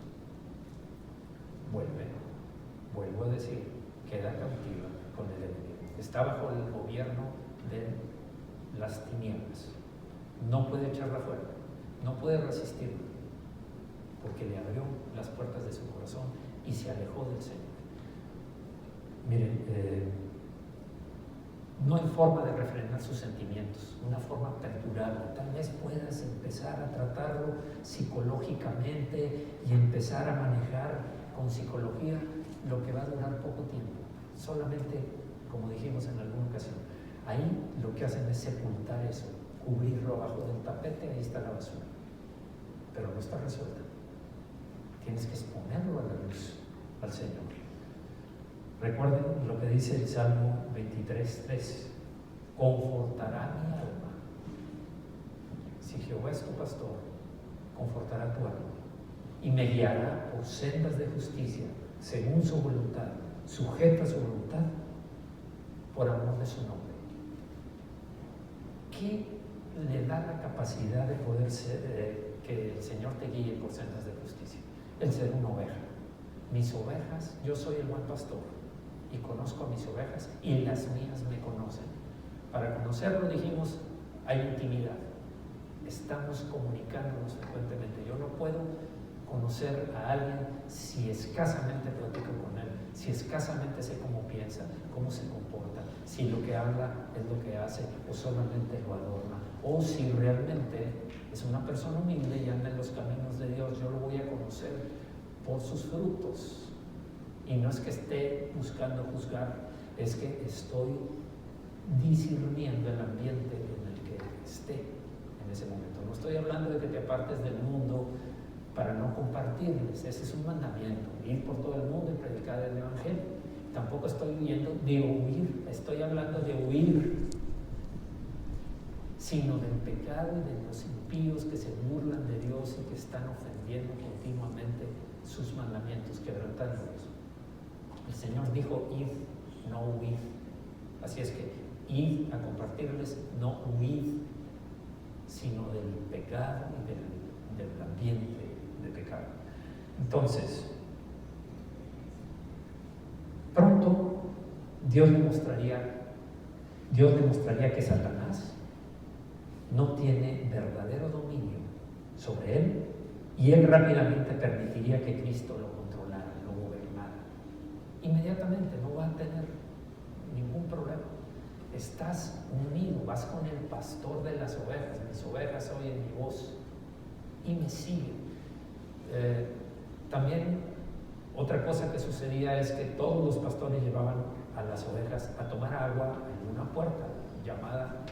vuelvo a decir, queda cautiva con el enemigo. Está bajo el gobierno de las tinieblas. No puede echarla fuera, no puede resistirla, porque le abrió las puertas de su corazón y se alejó del Señor. Miren, no hay forma de refrenar sus sentimientos, una forma perdurable. Tal vez puedas empezar a tratarlo psicológicamente y empezar a manejar con psicología lo que va a durar poco tiempo. Solamente, como dijimos en alguna ocasión, ahí lo que hacen es sepultar eso, cubrirlo abajo del tapete, ahí está la basura. Pero no está resuelta. Tienes que exponerlo a la luz, al Señor. Recuerden lo que dice el Salmo 23:3. Confortará mi alma. Si Jehová es tu pastor, confortará tu alma y me guiará por sendas de justicia, según su voluntad, sujeta su voluntad, por amor de su nombre. ¿Qué le da la capacidad de poder ser, que el Señor te guíe por sendas de justicia? El ser una oveja. Mis ovejas, yo soy el buen pastor y conozco a mis ovejas y las mías me conocen. Para conocerlo, dijimos, hay intimidad. Estamos comunicándonos frecuentemente. Yo no puedo conocer a alguien si escasamente platico con él, si escasamente sé cómo piensa, cómo se comporta, si lo que habla es lo que hace o solamente lo adorna, o si realmente es una persona humilde y anda en los caminos de Dios. Yo lo voy a conocer por sus frutos. Y no es que esté buscando juzgar, es que estoy discerniendo el ambiente en el que esté en ese momento. No estoy hablando de que te apartes del mundo para no compartirles, ese es un mandamiento, ir por todo el mundo y predicar el Evangelio. Tampoco estoy huyendo de huir, estoy hablando de huir, sino del pecado y de los impíos que se burlan de Dios y que están ofendiendo continuamente sus mandamientos, quebrantándolos. El Señor dijo, id, no huid. Así es que id a compartirles, no huid. sino del pecado y del ambiente de pecado. Entonces, pronto Dios demostraría que Satanás no tiene verdadero dominio sobre él, y él rápidamente permitiría que Cristo lo controlara, lo gobernara. Inmediatamente no va a tener ningún problema. Estás unido, vas con el pastor de las ovejas. Mis ovejas oyen mi voz y me siguen. También otra cosa que sucedía es que todos los pastores llevaban a las ovejas a tomar agua en una puerta llamada,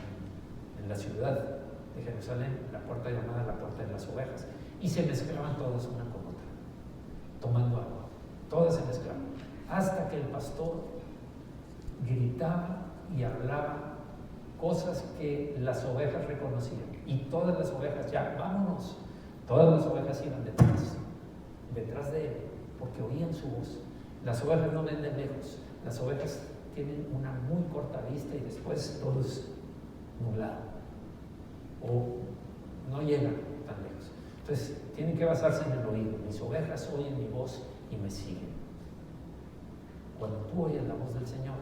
en la ciudad de Jerusalén, la puerta llamada la puerta de las ovejas, y se mezclaban todas una con otra, tomando agua. Todas se mezclaban, hasta que el pastor gritaba y hablaba cosas que las ovejas reconocían, y todas las ovejas, ya, vámonos, todas las ovejas iban detrás de él, porque oían su voz. Las ovejas no ven de lejos, las ovejas tienen una muy corta vista y después todo es nublado, o no llegan tan lejos. Entonces tienen que basarse en el oído. Mis ovejas oyen mi voz y me siguen. Cuando tú oyes la voz del Señor,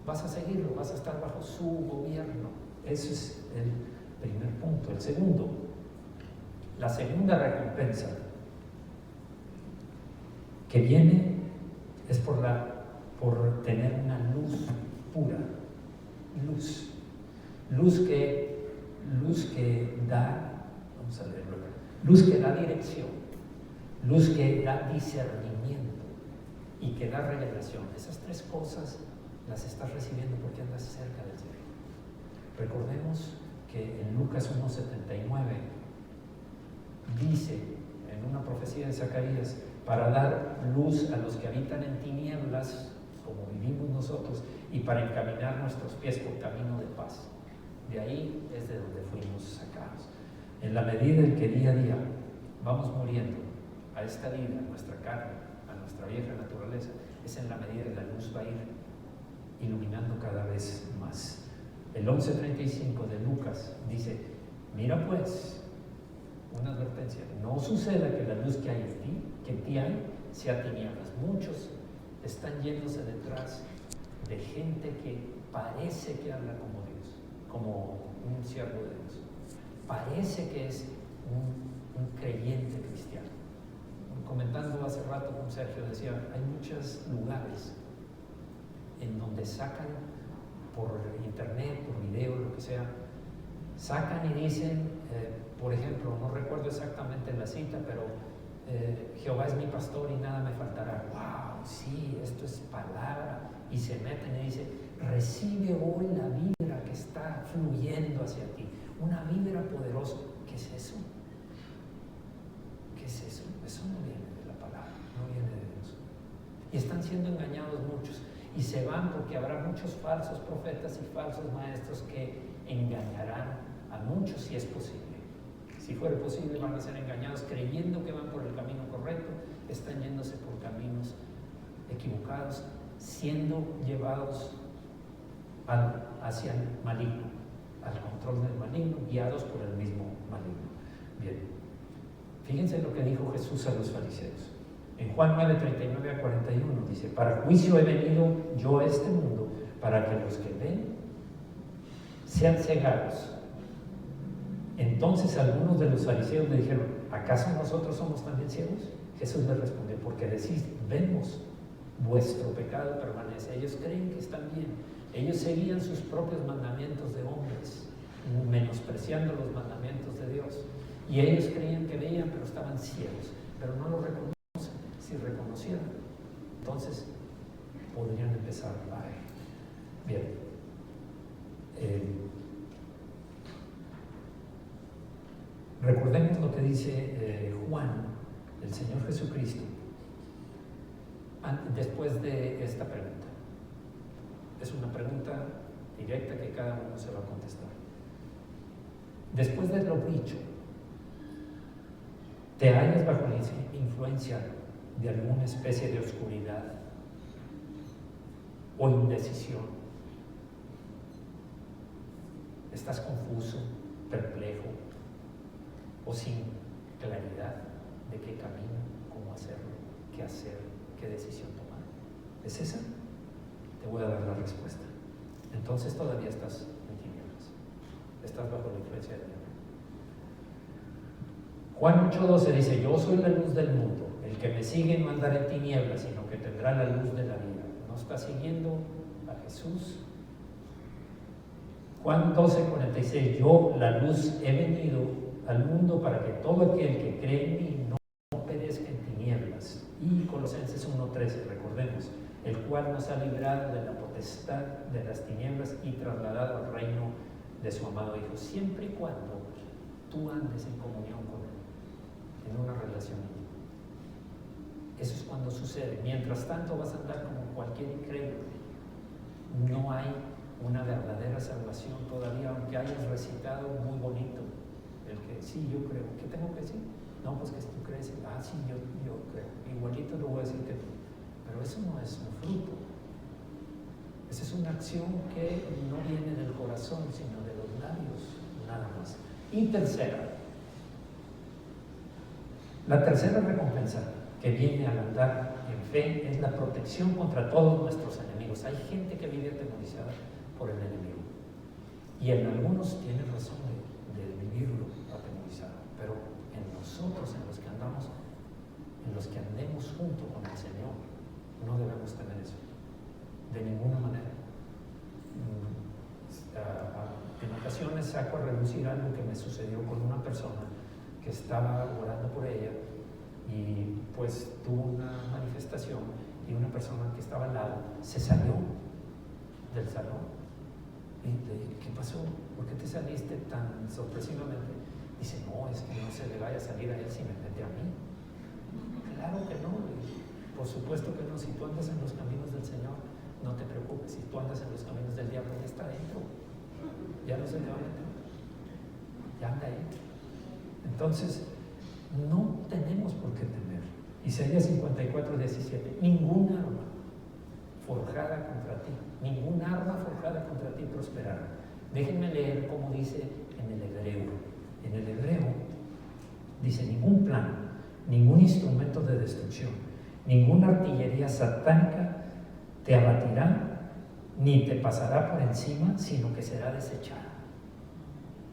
vas a seguirlo, vas a estar bajo su gobierno. Ese es el primer punto. El segundo, la segunda recompensa que viene es por tener una luz pura, luz que da, vamos a leerlo acá, luz que da dirección, luz que da discernimiento y que da revelación. Esas tres cosas las estás recibiendo porque andas cerca del Señor. Recordemos que en Lucas 1:79 dice, en una profecía de Zacarías, para dar luz a los que habitan en tinieblas, como vivimos nosotros, y para encaminar nuestros pies por camino de paz. De ahí es de donde fuimos sacados. En la medida en que día a día vamos muriendo a esta vida, a nuestra carne, a nuestra vieja naturaleza, es en la medida que la luz va a ir iluminando cada vez más. El 11:35 de Lucas dice, mira pues, una advertencia, no suceda que la luz que hay en ti, que en ti hay, sea tinieblas. Muchos están yéndose detrás de gente que parece que habla como Dios, como un siervo de Dios. Parece que es un creyente cristiano. Comentando hace rato con Sergio, decía, hay muchos lugares en donde sacan por internet, por video, lo que sea, sacan y dicen, por ejemplo, no recuerdo exactamente la cita, pero Jehová es mi pastor y nada me faltará. ¡Wow! Sí, esto es palabra. Y se meten y dicen, recibe hoy la vibra que está fluyendo hacia ti. Una vibra poderosa. ¿Qué es eso? ¿Qué es eso? Eso no viene de la palabra, no viene de Dios. Y están siendo engañados muchos. Y se van porque habrá muchos falsos profetas y falsos maestros que engañarán a muchos si es posible. Si fuera posible, van a ser engañados creyendo que van por el camino correcto, están yéndose por caminos equivocados, siendo llevados hacia el maligno, al control del maligno, guiados por el mismo maligno. Bien, fíjense lo que dijo Jesús a los fariseos. En Juan 9:39-41 dice, para juicio he venido yo a este mundo, para que los que ven sean cegados. Entonces algunos de los fariseos le dijeron, ¿acaso nosotros somos también ciegos? Jesús les respondió, porque decís, vemos, vuestro pecado permanece. Ellos creen que están bien. Ellos seguían sus propios mandamientos de hombres, menospreciando los mandamientos de Dios. Y ellos creían que veían, pero estaban ciegos, pero no lo reconocen. Si reconocieran, entonces podrían empezar a ver. Bien. Recordemos lo que dice Juan, el Señor Jesucristo, después de esta pregunta. Es una pregunta directa que cada uno se va a contestar. Después de lo dicho, ¿te hallas bajo la influencia de alguna especie de oscuridad o indecisión? ¿Estás confuso? perplejo o sin claridad de qué camino, cómo hacerlo, qué hacer, qué decisión tomar. ¿Es esa? Te voy a dar la respuesta. Entonces todavía estás en tinieblas, estás bajo la influencia del diablo. Juan 8:12 dice: yo soy la luz del mundo, el que me sigue no andará en tinieblas, sino que tendrá la luz de la vida. ¿No está siguiendo a Jesús? Juan 12:46: yo, la luz, he venido al mundo para que todo aquel que cree en mí no perezca en tinieblas. Y Colosenses 1:13, recordemos, el cual nos ha librado de la potestad de las tinieblas y trasladado al reino de su amado Hijo, siempre y cuando tú andes en comunión con Él, en una relación íntima. Eso es cuando sucede. Mientras tanto vas a andar como cualquier incrédulo. No hay una verdadera salvación todavía, aunque hayas recitado muy bonito el que sí, yo creo. ¿Qué tengo que decir? No, pues que tú crees. Ah, sí, yo creo. Igualito lo voy a decir que tú. Pero eso no es un fruto. Esa es una acción que no viene del corazón, sino de los labios, nada más. Y tercera, la tercera recompensa que viene al andar en fe es la protección contra todos nuestros enemigos. Hay gente que vive atemorizada por el enemigo. Y en algunos tienen razón de vivirlo atemorizado. Pero en nosotros, en los que andamos, en los que andemos junto con el Señor, no debemos tener eso. De ninguna manera. En ocasiones saco a relucir algo que me sucedió con una persona que estaba orando por ella y pues tuvo una manifestación y una persona que estaba al lado se salió del salón. Y le dije: ¿qué pasó? ¿Por qué te saliste tan sorpresivamente? Dice: no, es que no se le vaya a salir a él si me mete a mí. Claro que no. Por supuesto que no. Si tú andas en los caminos del Señor, no te preocupes. Si tú andas en los caminos del diablo, ya está dentro. Ya no se te va a meter. Ya anda ahí. Entonces, no tenemos por qué temer. Isaías 54:17: ningún arma forjada contra ti, ningún arma forjada contra ti prosperará. Déjenme leer cómo dice en el hebreo. En el hebreo dice: ningún plan, ningún instrumento de destrucción, ninguna artillería satánica te abatirá ni te pasará por encima, sino que será desechada.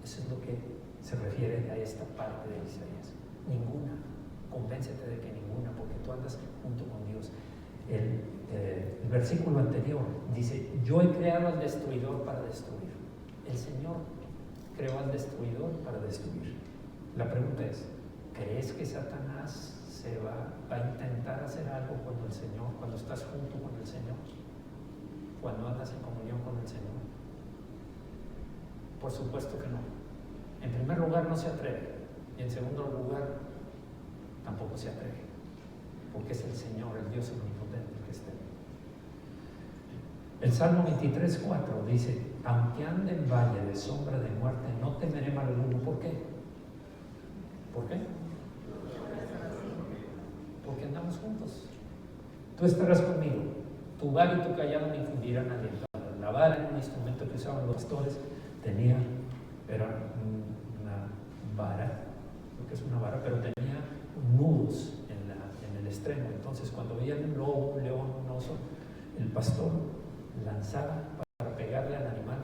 Eso es lo que se refiere a esta parte de Isaías. Ninguna. Convéncete de que ninguna, porque tú andas junto con Dios. El versículo anterior dice: yo he creado al destruidor para destruir. El Señor creó al destruidor para destruir. La pregunta es: ¿crees que Satanás se va a intentar hacer algo cuando estás junto con el Señor? Cuando andas en comunión con el Señor. Por supuesto que no. En primer lugar, no se atreve. Y en segundo lugar, tampoco se atreve. Porque es el Señor, el Dios omnipotente que está ahí. El Salmo 23:4 dice: aunque ande en valle de sombra de muerte, no temeré mal alguno. ¿Por qué? ¿Por qué? Porque andamos juntos. Tú estarás conmigo. Tu vara y tu callado me infundirán aliento. La vara era un instrumento que usaban los pastores. Era una vara, lo que es una vara, pero tenía nudos en el extremo. Entonces, cuando veían un lobo, un león, un oso, el pastor lanzaba para pegarle al animal,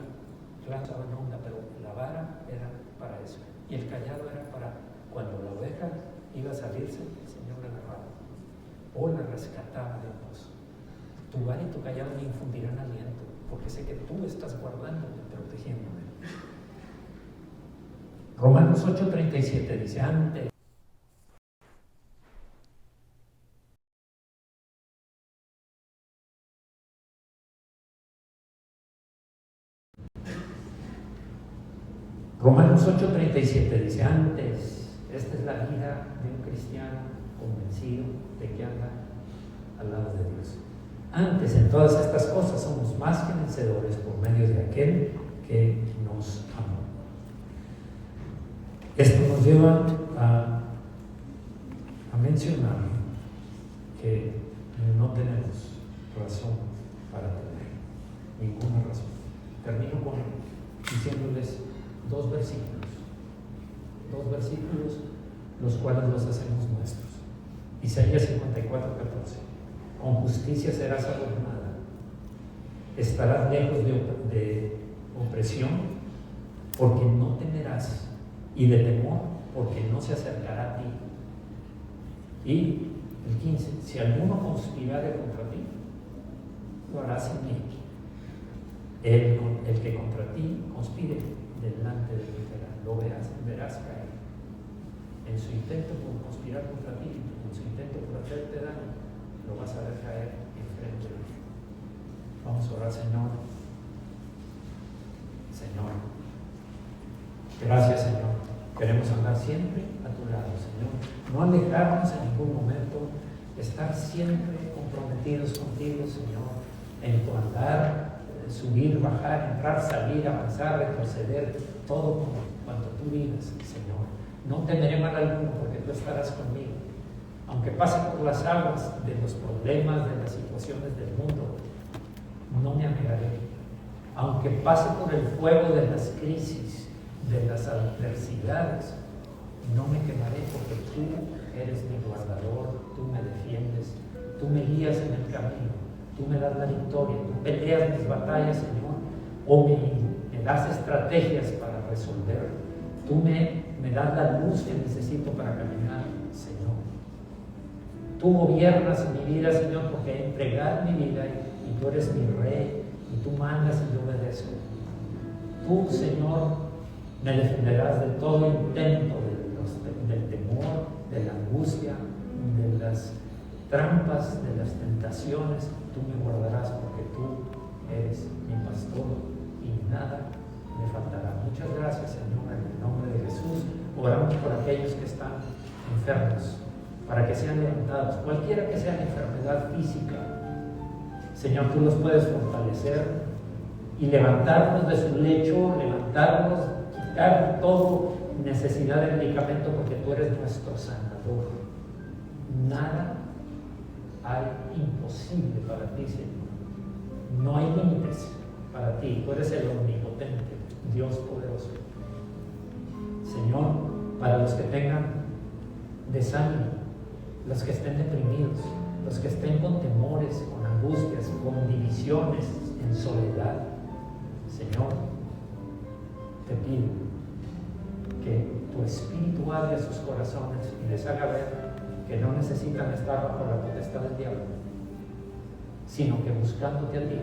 lanzaba en onda, pero la vara era para eso. Y el callado era para cuando la oveja iba a salirse, el Señor la agarraba o la rescataba de un oso. Tu vara y tu callado me infundirán aliento, porque sé que tú estás guardándome, protegiéndome. Romanos 8:37 dice: antes Romanos 8:37 dice: antes, esta es la vida de un cristiano convencido de que anda al lado de Dios. Antes, en todas estas cosas, somos más que vencedores por medio de aquel que nos amó. Esto nos lleva a mencionar que no tenemos razón para temer, ninguna razón. Termino diciéndoles dos versículos versículos, los cuales los hacemos nuestros. Isaías 54:14. Con justicia serás adornada, estarás lejos de opresión, porque no temerás, y de temor, porque no se acercará a ti. Y el 15, si alguno conspirare contra ti, lo hará sin mí. El que contra ti conspire delante de ti lo verás caer. En su intento por conspirar contra ti, en su intento por hacerte daño, lo vas a ver caer enfrente de ti. Vamos a orar, Señor. Señor, gracias, Señor. Queremos andar siempre a tu lado, Señor. No alejarnos en ningún momento, estar siempre comprometidos contigo, Señor, en tu andar, subir, bajar, entrar, salir, avanzar, retroceder, todo cuanto tú digas, Señor. No temeré mal alguno, porque tú estarás conmigo. Aunque pase por las aguas de los problemas, de las situaciones del mundo, no me anegaré. Aunque pase por el fuego de las crisis, de las adversidades, no me quemaré, porque tú eres mi guardador, tú me defiendes, tú me guías en el camino, tú me das la victoria, tú peleas mis batallas, Señor, o me das estrategias para resolver, tú me das la luz que necesito para caminar, Señor. Tú gobiernas mi vida, Señor, porque he entregado mi vida y tú eres mi rey y tú mandas y yo obedezco. Tú, Señor, me defenderás de todo intento del temor, de la angustia, de las trampas, de las tentaciones. Tú me guardarás porque tú eres mi pastor y nada me faltará. Muchas gracias, Señor, en el nombre de Jesús. Oramos por aquellos que están enfermos, para que sean levantados, cualquiera que sea la enfermedad física. Señor, tú los puedes fortalecer y levantarnos de su lecho, levantarnos, quitar toda necesidad de medicamento, porque tú eres nuestro sanador. Nada hay imposible para ti, Señor. No hay límites para ti. Tú eres el omnipotente, Dios poderoso. Señor, para los que tengan desánimo, los que estén deprimidos, los que estén con temores, con angustias, con divisiones, en soledad, Señor, te pido que tu Espíritu abra sus corazones y les haga ver que no necesitan estar bajo la potestad del diablo, sino que buscándote a ti,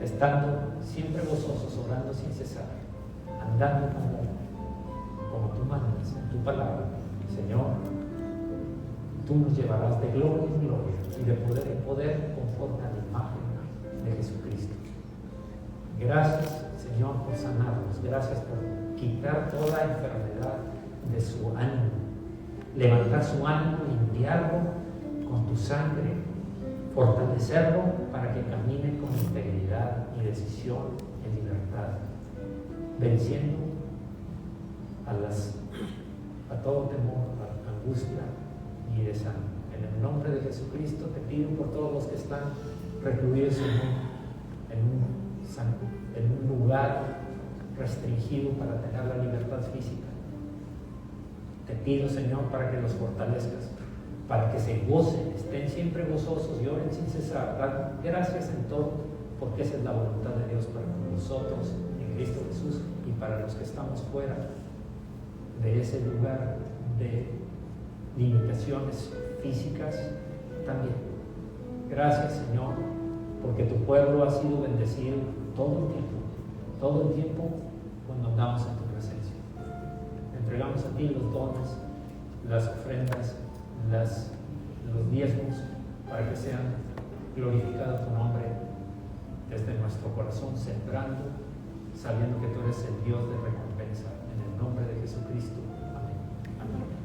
estando siempre gozosos, orando sin cesar, andando como tú mandas en tu palabra, Señor, tú nos llevarás de gloria en gloria y de poder en poder, conforme a la imagen de Jesucristo. Gracias, Señor, por sanarnos. Gracias por quitar toda enfermedad de su ánimo, levantar su ánimo, limpiarlo con tu sangre, fortalecerlo para que camine con integridad y decisión en libertad, venciendo a todo temor, a angustia y desánimo. En el nombre de Jesucristo te pido por todos los que están recluidos en un lugar restringido para tener la libertad física. Te pido, Señor, para que los fortalezcas, para que se gocen, estén siempre gozosos y oren sin cesar. Dan gracias en todo, porque esa es la voluntad de Dios para nosotros en Cristo Jesús y para los que estamos fuera de ese lugar de limitaciones físicas también. Gracias, Señor, porque tu pueblo ha sido bendecido todo el tiempo cuando andamos en tu presencia. Entregamos a ti los dones, las ofrendas, los diezmos, para que sean glorificado tu nombre desde nuestro corazón, sembrando, sabiendo que tú eres el Dios de recompensa. En el nombre de Jesucristo. Amén. Amén.